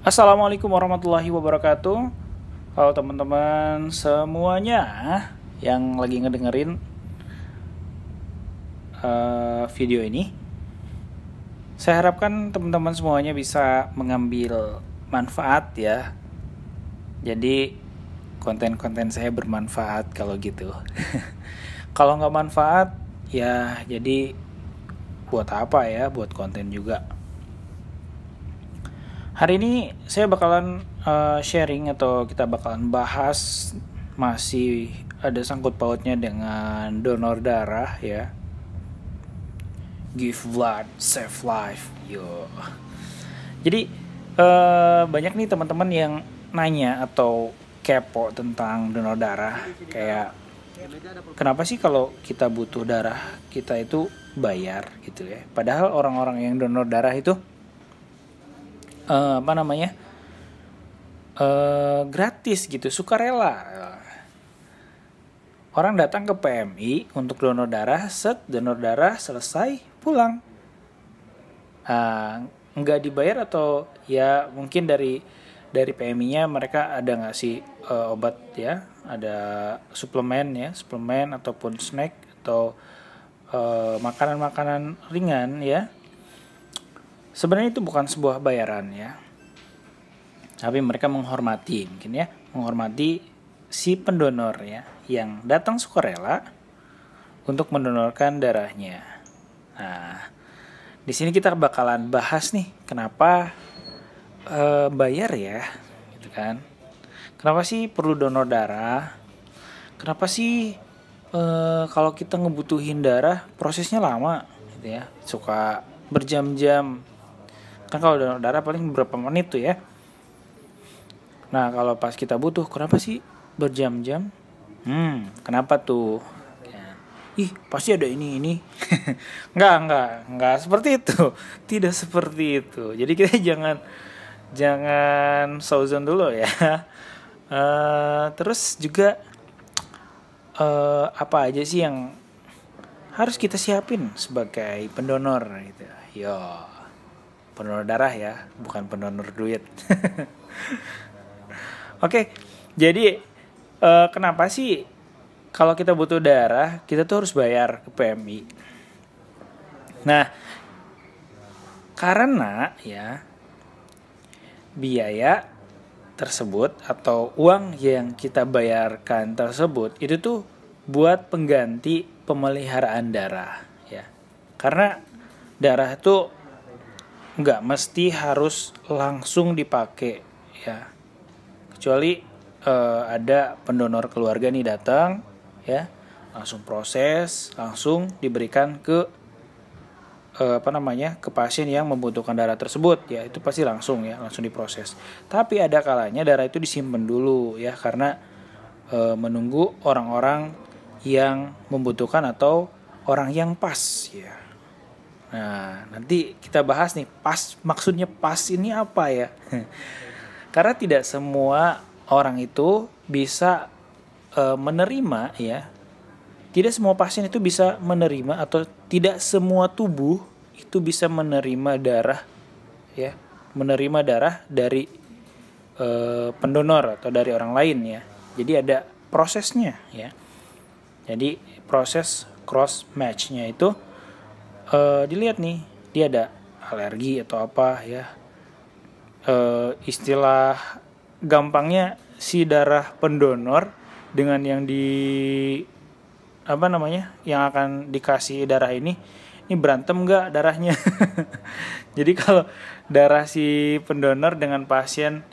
Assalamualaikum warahmatullahi wabarakatuh. Halo teman-teman semuanya yang lagi ngedengerin video ini. Saya harapkan teman-teman semuanya bisa mengambil manfaat ya. Jadi konten-konten saya bermanfaat kalau gitu. Kalau nggak manfaat ya jadi buat apa ya, buat konten juga. Hari ini saya bakalan sharing atau kita bakalan bahas masih ada sangkut pautnya dengan donor darah ya. Give blood, save life. Yo. Jadi banyak nih teman-teman yang nanya atau kepo tentang donor darah, kayak kenapa sih kalau kita butuh darah kita itu bayar gitu ya. Padahal orang-orang yang donor darah itu gratis gitu, sukarela. Orang datang ke PMI untuk donor darah, donor darah selesai pulang. Nggak dibayar atau ya mungkin dari PMI-nya mereka ada ngasih obat ya, ada suplemen ataupun snack atau makanan-makanan ringan ya. Sebenarnya itu bukan sebuah bayaran ya, tapi mereka menghormati si pendonor ya, yang datang sukarela untuk mendonorkan darahnya. Nah, di sini kita bakalan bahas nih kenapa bayar ya, gitu kan? Kenapa sih perlu donor darah? Kenapa sih kalau kita ngebutuhin darah prosesnya lama, gitu ya? Suka berjam-jam. Kan kalau donor darah paling beberapa menit tuh ya. Nah kalau pas kita butuh, kenapa sih berjam-jam? Kenapa tuh? Ih pasti ada ini. Enggak seperti itu. Tidak seperti itu. Jadi kita jangan sauzon dulu ya. Terus juga apa aja sih yang harus kita siapin sebagai pendonor gitu. Yo. Pendonor darah ya, bukan pendonor duit. Oke, jadi kenapa sih kalau kita butuh darah, kita tuh harus bayar ke PMI? Nah, karena ya biaya tersebut atau uang yang kita bayarkan tersebut itu tuh buat pengganti pemeliharaan darah ya. Karena darah tuh nggak mesti harus langsung dipakai ya, kecuali ada pendonor keluarga nih datang ya, langsung proses, langsung diberikan ke ke pasien yang membutuhkan darah tersebut ya, itu pasti langsung diproses. Tapi ada kalanya darah itu disimpan dulu ya, karena menunggu orang-orang yang membutuhkan atau orang yang pas ya. Nah, nanti kita bahas nih, maksudnya pas ini apa ya? Karena tidak semua orang itu bisa menerima ya. Tidak semua pasien itu bisa menerima, atau tidak semua tubuh itu bisa menerima darah ya. Menerima darah dari pendonor atau dari orang lain ya. Jadi ada prosesnya ya. Jadi proses cross match-nya itu dilihat nih, dia ada alergi atau apa ya. Istilah gampangnya, si darah pendonor dengan yang yang akan dikasih darah ini berantem nggak darahnya. Jadi kalau darah si pendonor dengan pasien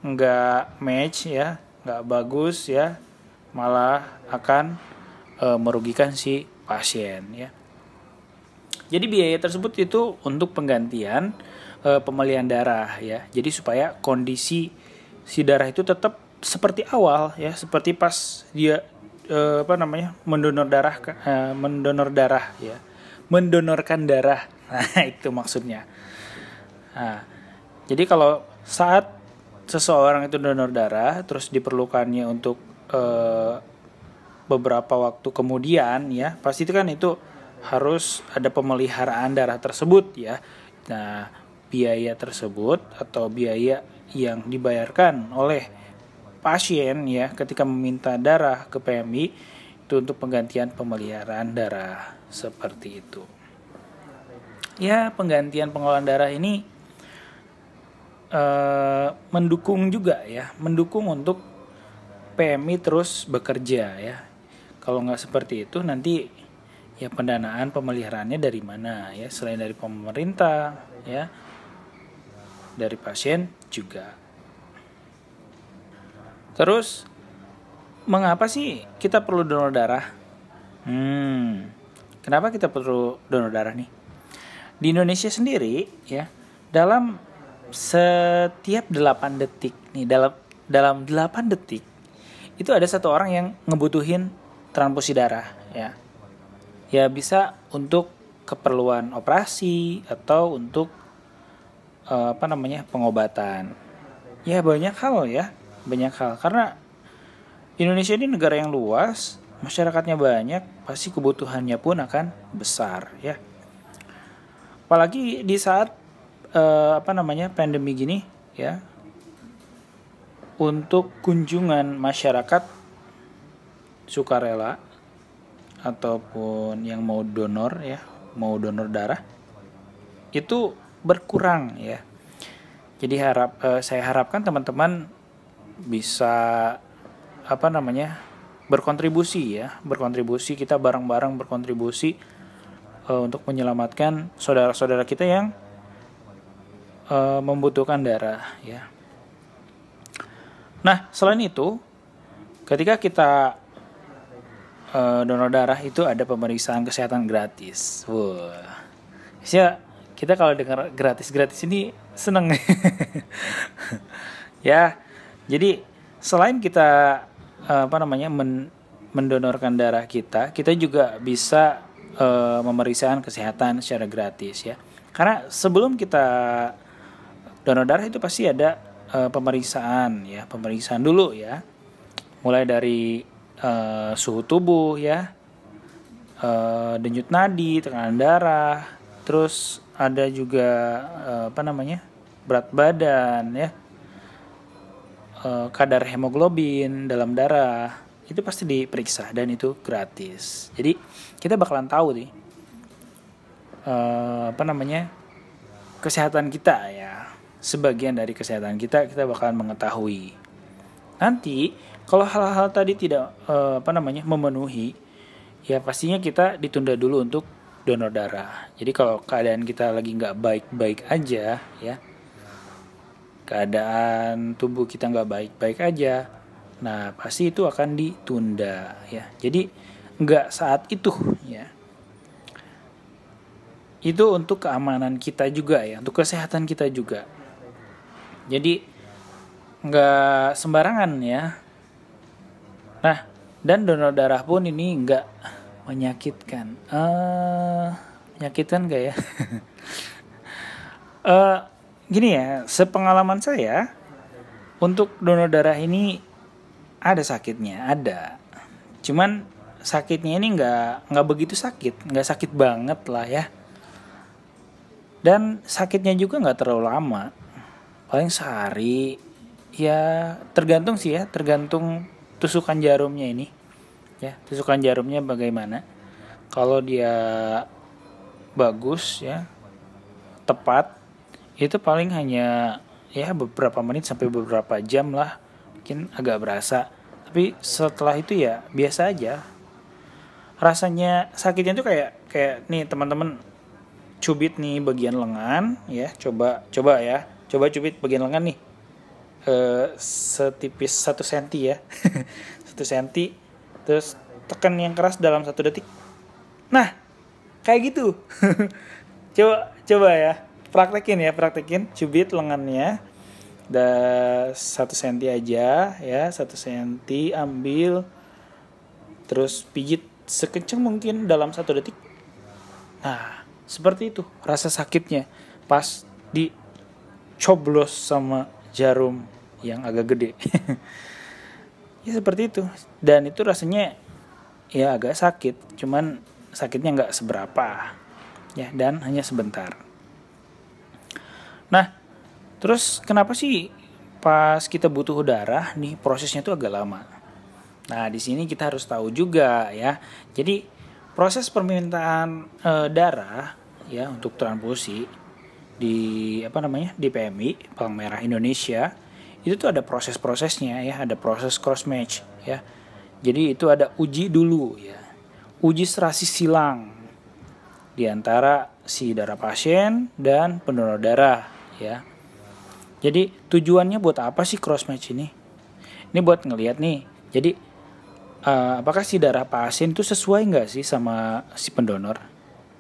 nggak match ya, nggak bagus ya, malah akan merugikan si pasien ya. Jadi biaya tersebut itu untuk penggantian pemeliharaan darah ya. Jadi supaya kondisi si darah itu tetap seperti awal ya, seperti pas dia mendonorkan darah. Nah, itu maksudnya. Nah, jadi kalau saat seseorang itu donor darah terus diperlukannya untuk beberapa waktu kemudian ya, pasti itu kan itu harus ada pemeliharaan darah tersebut ya. Nah, biaya tersebut atau biaya yang dibayarkan oleh pasien ya ketika meminta darah ke PMI itu untuk penggantian pemeliharaan darah seperti itu. Ya, penggantian pengolahan darah ini mendukung juga ya, mendukung untuk PMI terus bekerja ya. Kalau nggak seperti itu nanti ya pendanaan pemeliharaannya dari mana ya, selain dari pemerintah ya, dari pasien juga. Terus mengapa sih kita perlu donor darah? Kenapa kita perlu donor darah nih? Di Indonesia sendiri ya, dalam setiap 8 detik nih, dalam 8 detik itu ada satu orang yang ngebutuhin transfusi darah ya. Ya bisa untuk keperluan operasi atau untuk pengobatan. Ya banyak hal karena Indonesia ini negara yang luas, masyarakatnya banyak, pasti kebutuhannya pun akan besar ya. Apalagi di saat pandemi gini ya, untuk kunjungan masyarakat sukarela ataupun yang mau donor darah itu berkurang ya. Jadi saya harapkan teman-teman bisa berkontribusi, kita bareng-bareng berkontribusi untuk menyelamatkan saudara-saudara kita yang membutuhkan darah ya. Nah, selain itu ketika kita donor darah itu ada pemeriksaan kesehatan gratis. Wah. Ya, kita kalau dengar gratis ini seneng. Ya. Jadi selain kita mendonorkan darah kita juga bisa pemeriksaan kesehatan secara gratis ya. Karena sebelum kita donor darah itu pasti ada pemeriksaan dulu ya. Mulai dari suhu tubuh ya, denyut nadi, tekanan darah, terus ada juga berat badan ya, kadar hemoglobin dalam darah itu pasti diperiksa dan itu gratis. Jadi kita bakalan tahu nih kesehatan kita ya, sebagian dari kesehatan kita bakalan mengetahui. Nanti kalau hal-hal tadi tidak memenuhi, ya pastinya kita ditunda dulu untuk donor darah. Jadi kalau keadaan kita lagi nggak baik-baik aja ya, keadaan tubuh kita nggak baik-baik aja, nah pasti itu akan ditunda ya. Jadi nggak saat itu ya. Itu untuk keamanan kita juga ya, untuk kesehatan kita juga. Jadi nggak sembarangan ya. Nah, dan donor darah pun ini nggak menyakitkan. Menyakitkan nggak ya? Gini ya, sepengalaman saya untuk donor darah ini ada sakitnya, ada. Cuman sakitnya ini nggak begitu sakit, nggak sakit banget lah ya. Dan sakitnya juga nggak terlalu lama, paling sehari. Ya tergantung tusukan jarumnya ini. Ya, tusukan jarumnya bagaimana? Kalau dia bagus ya, tepat, itu paling hanya ya beberapa menit sampai beberapa jam lah, mungkin agak berasa. Tapi setelah itu ya biasa aja. Rasanya sakitnya tuh kayak nih teman-teman, cubit nih bagian lengan ya, coba cubit bagian lengan nih, setipis 1 cm ya. 1 cm, terus tekan yang keras dalam 1 detik. Nah kayak gitu. coba ya praktekin cubit lengannya, udah 1 cm aja ya, 1 cm ambil, terus pijit sekencang mungkin dalam 1 detik. Nah seperti itu rasa sakitnya pas dicoblos sama jarum yang agak gede. Ya seperti itu. Dan itu rasanya ya agak sakit, cuman sakitnya nggak seberapa ya, dan hanya sebentar. Nah, terus kenapa sih pas kita butuh darah nih prosesnya tuh agak lama? Nah, di sini kita harus tahu juga ya. Jadi proses permintaan darah ya untuk transfusi di di PMI Palang Merah Indonesia itu tuh ada proses-prosesnya ya, ada proses cross match ya. Jadi itu ada uji dulu ya, uji serasi silang di antara si darah pasien dan pendonor darah ya. Jadi tujuannya buat apa sih cross match ini? Ini buat ngelihat nih. Jadi apakah si darah pasien itu sesuai nggak sih sama si pendonor?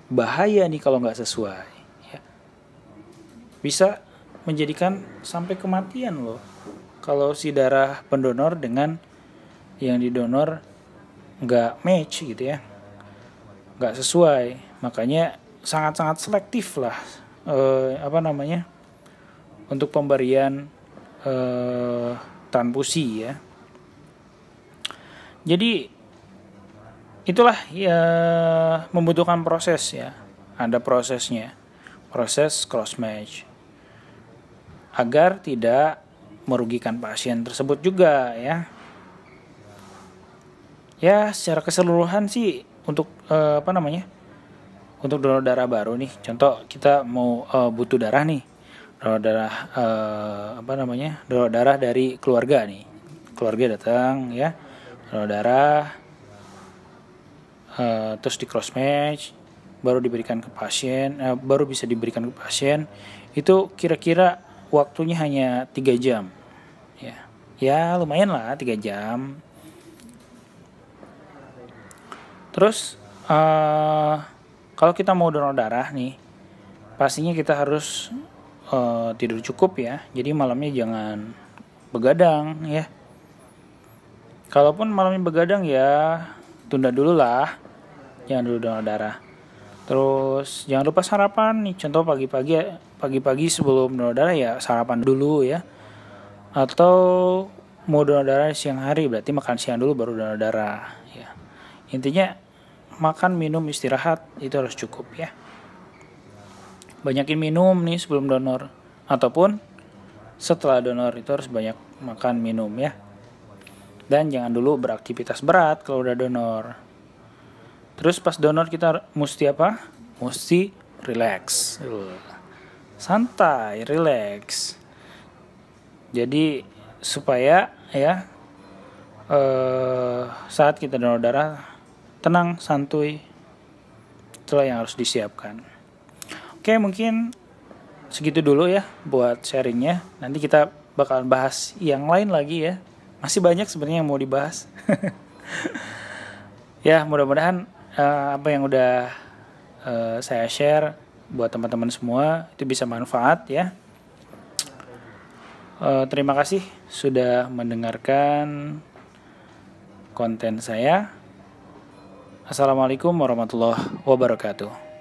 Bahaya nih kalau nggak sesuai. Ya. Bisa menjadikan sampai kematian loh. Kalau si darah pendonor dengan yang didonor nggak match gitu ya, nggak sesuai. Makanya sangat-sangat selektif lah untuk pemberian transfusi ya. Jadi itulah ya, membutuhkan proses ya, ada prosesnya, proses cross match agar tidak merugikan pasien tersebut juga ya. Ya secara keseluruhan sih untuk untuk donor darah baru nih, contoh kita mau butuh darah nih, donor darah donor darah dari keluarga nih, keluarga datang ya, donor darah terus di cross match baru diberikan ke pasien, baru bisa diberikan ke pasien. Itu kira-kira waktunya hanya 3 jam ya lumayan lah 3 jam. Terus kalau kita mau donor darah nih, pastinya kita harus tidur cukup ya. Jadi malamnya jangan begadang ya. Kalaupun malamnya begadang ya tunda dulu lah, jangan dulu donor darah. Terus jangan lupa sarapan nih, contoh pagi-pagi sebelum donor darah ya sarapan dulu ya. Atau mau donor darah siang hari berarti makan siang dulu baru donor darah ya. Intinya makan, minum, istirahat itu harus cukup ya. Banyakin minum nih sebelum donor ataupun setelah donor, itu harus banyak makan, minum ya. Dan jangan dulu beraktivitas berat kalau udah donor. Terus pas donor kita mesti apa? Mesti relax. Santai, relax. Jadi supaya ya saat kita donor darah tenang, santuy. Itulah yang harus disiapkan. Oke, mungkin segitu dulu ya buat sharingnya. Nanti kita bakalan bahas yang lain lagi ya. Masih banyak sebenarnya yang mau dibahas. Ya, mudah-mudahan apa yang udah saya share buat teman-teman semua itu bisa manfaat ya. Terima kasih sudah mendengarkan konten saya. Assalamualaikum warahmatullahi wabarakatuh.